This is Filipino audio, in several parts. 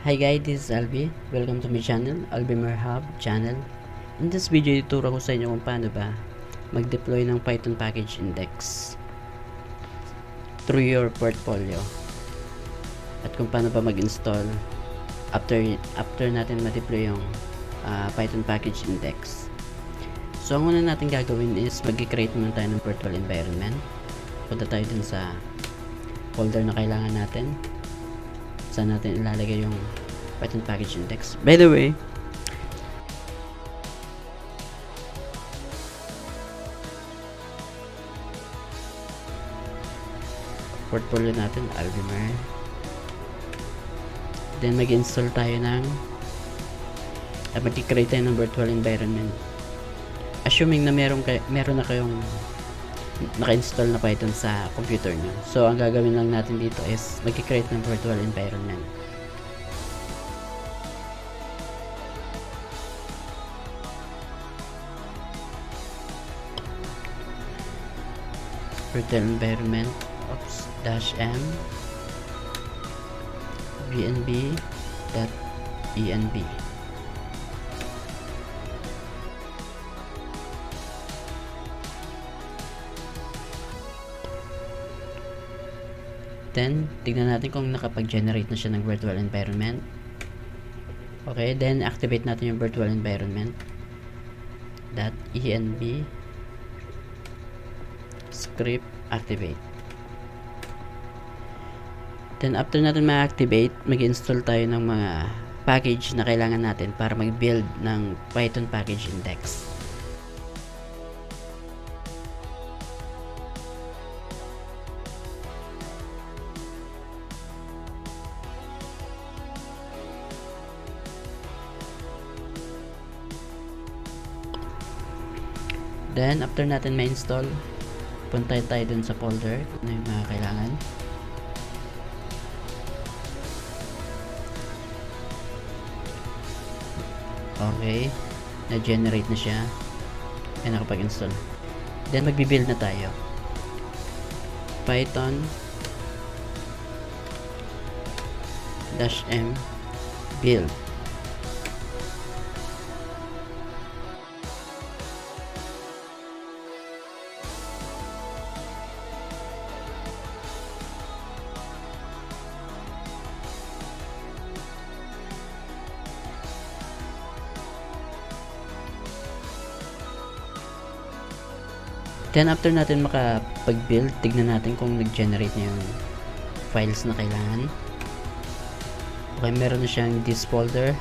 Hi guys, this is Albi. Welcome to my channel, Albi Merhab channel. In this video, ituro ko sa inyo kung paano ba mag-deploy ng Python package index through your portfolio. At kung paano ba mag-install after natin ma-deploy yung Python package index. So, ang una natin gagawin is mag-create muna tayo ng virtual environment. Punta tayo dun sa folder na kailangan natin. Saan natin ilalagay yung Python package index. By the way, portfolio natin, Albimer. Then mag-install tayo ng mag-create tayo ng virtual environment. Assuming na meron na kayong naka-install na Python sa computer nyo. So, ang gagawin lang natin dito is mag-create ng virtual environment. Virtual environment -m vnb.env. Then, tignan natin kung nakapag-generate na siya ng virtual environment. Okay, then activate natin yung virtual environment .env script activate. Then, after natin ma-activate, mag-install tayo ng mga package na kailangan natin para mag-build ng Python package index. Then, after natin ma-install, punta tayo dun sa folder na yung mga kailangan. Okay, na-generate na siya ay nakapag-install. Then, magbi-build na tayo. Python -m build. Then, after natin makapag-build, tignan natin kung nag-generate na yung files na kailangan. Okay, meron na siyang this folder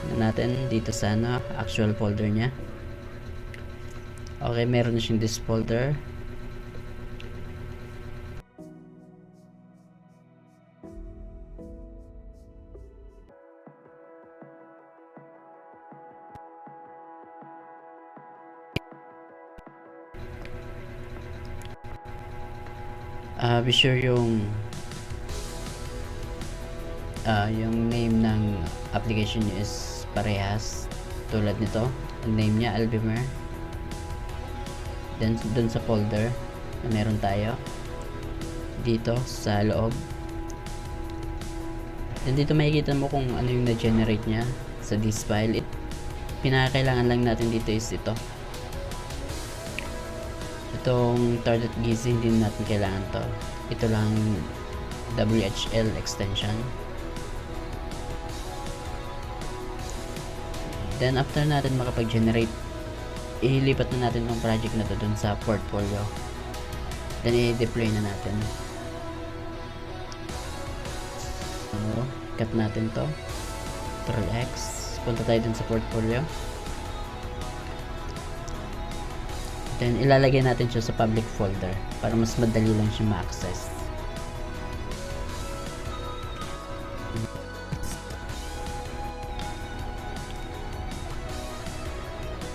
na natin dito sa actual folder niya. Okay, meron na siyang this folder. Be sure yung name ng application nyo is parehas. Tulad nito, ang name niya Albimer. Then dun sa folder na meron tayo dito sa loob. Then dito makikita mo kung ano yung na-generate niya sa this file. Pinakakailangan lang natin dito is ito. Itong tar.gz hindi natin kailangan to. Ito lang WHL extension. Then after natin makapag-generate, ilipat na natin yung project na to dun sa portfolio. Then i-deploy na natin. So, cut natin to. Ctrl X. Punta tayo dun sa portfolio. Then, ilalagay natin siya sa public folder para mas madali lang siya ma-access.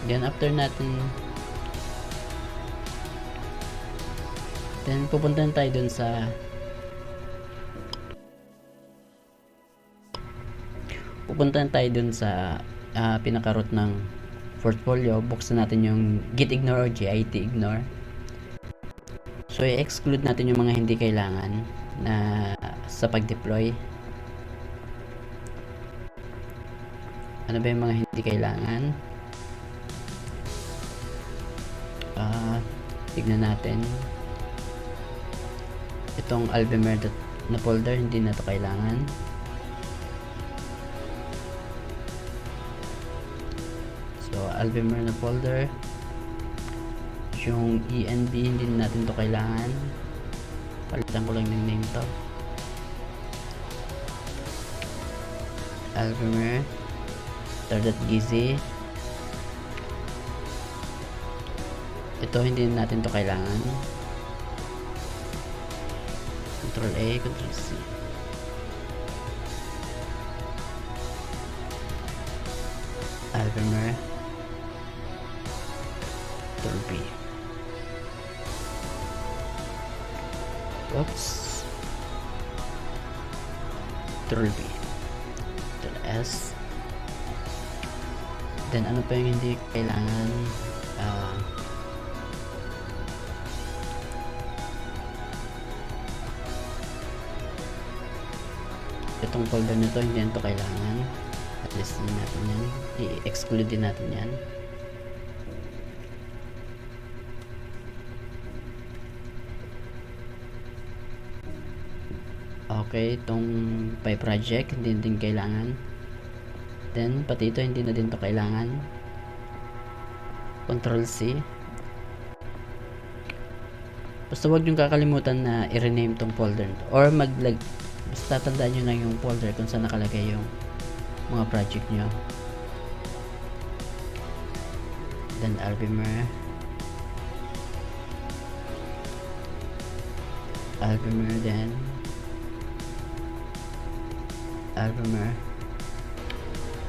Then, after natin pupuntahan tayo dun sa pinaka-root ng portfolio. Buksan natin yung git ignore or git ignore. So, i-exclude natin yung mga hindi kailangan na sa pag-deploy. Ano ba yung mga hindi kailangan? Tignan natin. Itong Albemer na folder, hindi na to kailangan. So, Albemer na folder. Yung ENB, hindi natin to kailangan. Palitan ko lang ng name to. Albemer tar.gz. Ito hindi natin to kailangan. Ctrl A, Ctrl C. Albemer Ctrl B. Oops. Ctrl B. Ctrl S. Then ano pa yung hindi kailangan? Itong folder nito hindi nito kailangan. At least din natin yan. I-exclude din natin yan. Okay, itong Pi project hindi din kailangan. Then pati ito hindi na din to kailangan. Ctrl C. Basta wag nyo kakalimutan na i-rename tong folder or basta tandaan nyo lang yung folder kung saan nakalagay yung mga project nyo. Then Albemer then Albemer,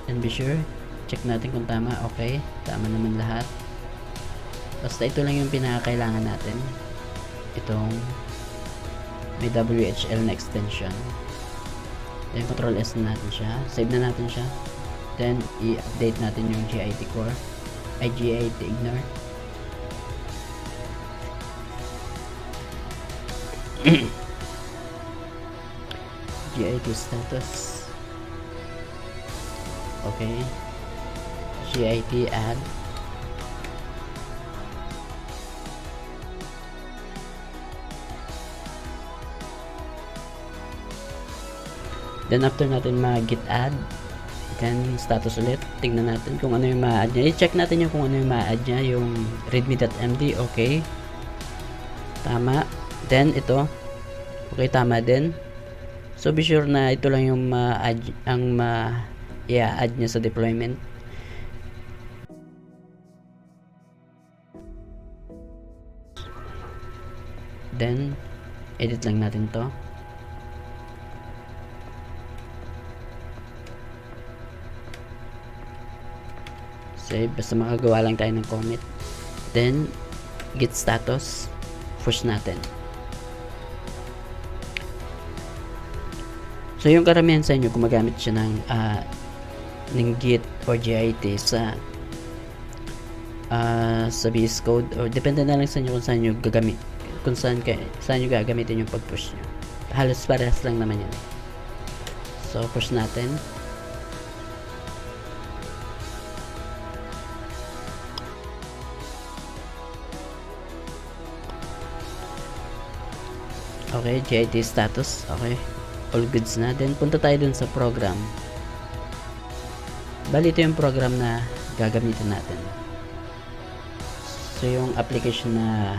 and be sure check natin kung tama. Okay, tama naman lahat. Basta ito lang yung pinakakailangan natin, itong may WHL na extension. Then Ctrl S na natin siya, save na natin siya, then i-update natin yung GIT core ay GIT ignore. GIT status. Okay, GIT add. Then after natin git add, then status ulit, tingnan natin kung ano yung ma-add niya. I-check natin yung kung ano yung ma-add niya, yung readme.md. Okay, tama. Then ito, okay, tama din. So be sure na ito lang yung ma-add, i-add niya sa deployment. Then edit lang natin to. Save, basta makagawa lang tayo ng commit. Then git status, push natin. So yung karamihan sa inyo gumagamit siya ng git or git sa VS Code, or depende na lang sa inyo kung saan nyo gagamit, kung saan nyo gagamitin yung pag-push nyo. Halos parehas lang naman yan. So push natin. Okay, GIT status. Okay, all goods na. Then punta tayo dun sa program. Bali ito yung program na gagamitin natin. So yung application na,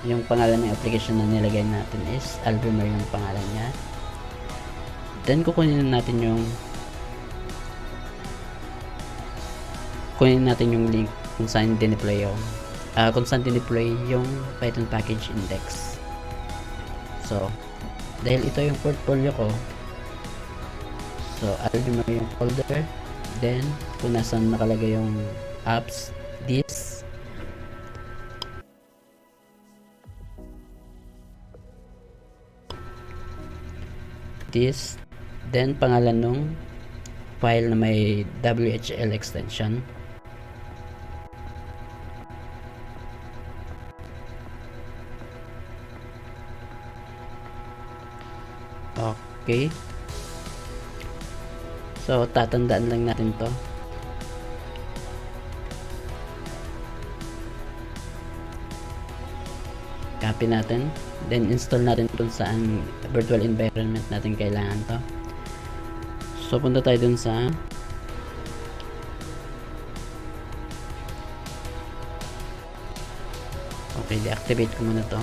yung pangalan ng application na nilagay natin is Albemer yung pangalan niya. Then kukunin natin yung link kung saan dineploy yung Python package index. So dahil ito yung portfolio ko, so Albemer yung folder, then kung nasan nakalagay yung apps, this, then pangalan nung file na may WHL extension. Okay, so tatandaan lang natin to. Copy natin. Then install natin kung saan virtual environment natin kailangan to. So punta tayo dun sa okay, deactivate ko muna to.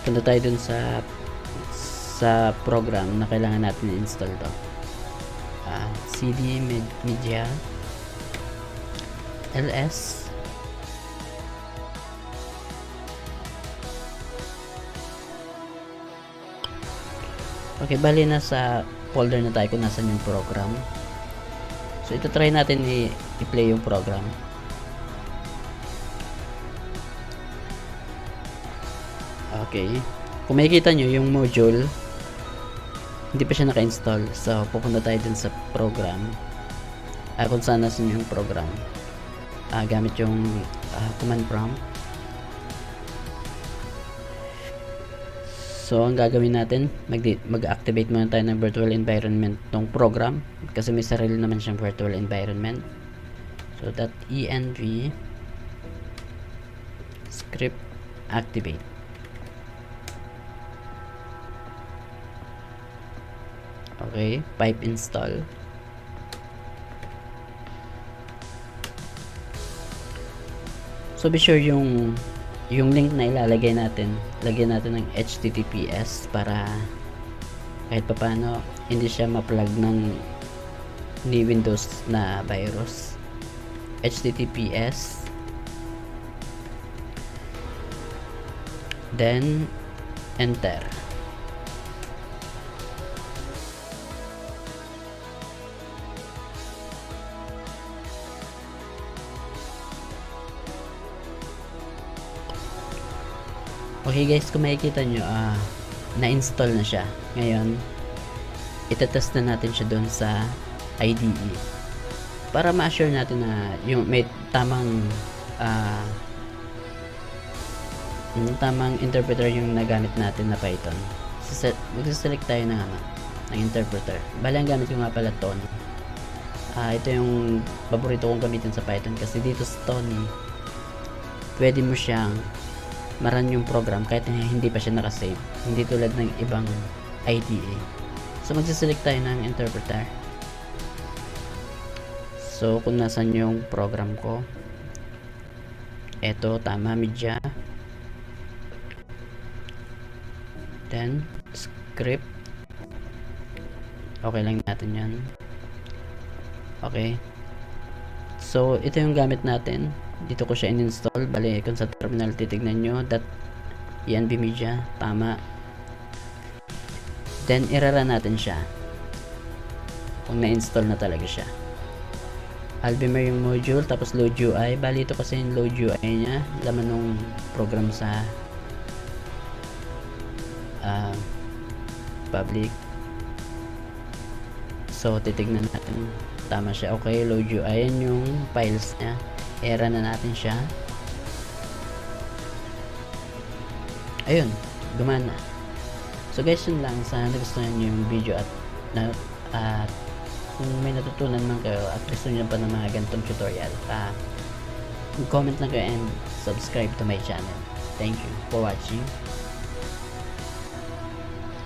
Punta tayo dun sa program na kailangan natin i-install to. CD Media LS. Okay, bali na sa folder na tayo kung nasan yung program. So ito try natin i-play yung program. Okay, kung makikita nyo yung module hindi pa siya naka-install, so pupunta tayo dun sa program kung saan nasan yung program, gamit yung command prompt. So ang gagawin natin, mag-activate muna tayo ng virtual environment ng program kasi may sarili naman siyang virtual environment. So .env script activate. Okay, pipe install. So be sure yung link na ilalagay natin, lagyan natin ng HTTPS para kahit papaano hindi siya ma-plug ng ni Windows na virus. HTTPS, then enter. Okay guys, kung makikita nyo, na-install na siya. Ngayon, itatest na natin siya doon sa IDE. Para ma-assure natin na yung may tamang interpreter yung nagamit natin na Python. Mag-select tayo ng interpreter. Bali, ang gamit ko nga pala Tony. Ito yung paborito kong gamitin sa Python kasi dito sa Tony, pwede mo siyang maran yung program kahit hindi pa siya nakasave, hindi tulad ng ibang IDE. So magsiselect tayo ng interpreter. So kung nasan yung program ko, eto, tama, media, then script, okay lang natin yan. Okay, so ito yung gamit natin. Dito ko siya in-install. Bali, kung sa terminal titignan nyo .env media, tama. Then i-run natin siya kung na-install na talaga siya. Albemarle yung module, tapos load UI. Bali, ito kasi yung load UI nya, laman ng program sa public. So titignan natin, tama siya. Okay, load UI, yan yung files nya. I-run na natin siya. Ayun, gumana. So guys, yun lang. Sana nagustuhan nyo yung video at kung may natutunan man kayo at gusto nyo pa ng mga ganitong tutorial, comment lang kayo and subscribe to my channel. Thank you for watching.